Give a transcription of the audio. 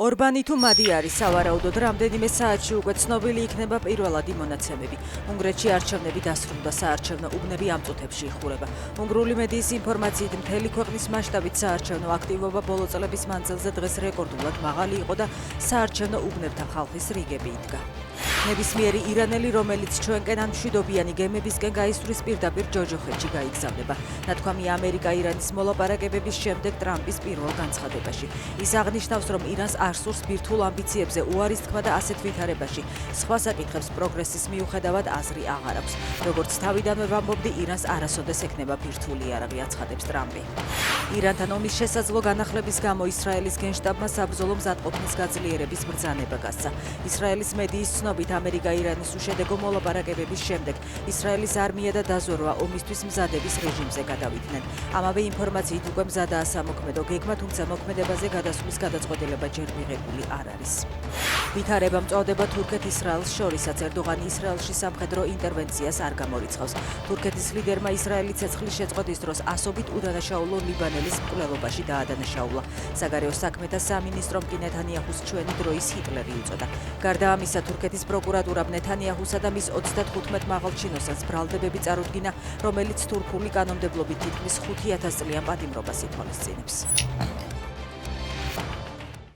ორბანი თუ მადი არის სავარაუდოდ რამდენიმე საათში უკვე ცნობილი იქნება პირველადი მონაცემები. უნგრეთში არჩევნები დასრულდა, საარჩევნო უბნები ამ წუთებში იხურება. უნგრული მედიის ინფორმაციით მთელი ქვეყნის მასშტაბით საარჩევნო აქტივობა ბოლო წლების მანძილზე დღეს რეკორდულად მაღალი იყო და საარჩევნო უბნებთან ხალხის რიგები იდგა. ნებისმიერი ირანელი, რომელიც ჩვენკენ ან მშვიდობიანი გემებისკენ გაისვრის, პირდაპირ ჯოჯოხეთში გაიგზავნება. ნათქვამი ამერიკა-ირანის მოლაპარაკებების შემდეგ ტრამპის პირველ განცხადებაში. ის აღნიშნავს, რომ ირანს არ სურს ბირთვულ ამბიციებზე უარის თქმა და ასეთ ვითარებაში სხვა საკითხებს პროგრესის მიუხედავად აზრი აღარ აქვს. როგორც თავიდანვე ვამბობდი, ირანს არასოდეს ექნება ბირთვული იარაღი, აცხადებს ტრამპი. ირანთან ომის შესაძლო განახლების გამო ისრაელის გენშტაბმა საბრძოლო მზადყოფნის გაძლიერების ბრძანება გასცა. ისრაელის მედიის ცნობით ამერიკა-ირანის უშედეგო მოლაპარაკებების შემდეგ ისრაელის არმია და დაზვერვა ომისთვის მზადების რეჟიმზე გადავიდნენ. ამავე ინფორმაციით უკვე მზადაა სამოქმედო გეგმა, თუმცა მოქმედებაზე გადასვლის გადაწყვეტილება ჯერ მიღებული არ არის. ვითარება მწვავდება თურქეთ-ისრაელს შორისაც. ერდოღანი ისრაელში სამხედრო ინტერვენციას არ გამორიცხავს. თურქეთის ლიდერმა ისრაელი ცეცხლის შეწყვეტის დროს ასობით უდანაშაულო ლიბანელის მკვლელობაში დაადანაშაულა. საგარეო საქმეთა სამინისტრომ კი ნეთანიაჰუს ჩვენი დროის ჰიტლერი უწოდა. გარდა ამისა, თურქეთის პროკურატურამ ნეთანიაჰუსა და მის 35 მაღალჩინოსანს ბრალდებები წარუდგინა, რომელიც თურქული კანონმდებლობით თითქმის 5000 წლიან პატიმრობას ითვალისწინებს.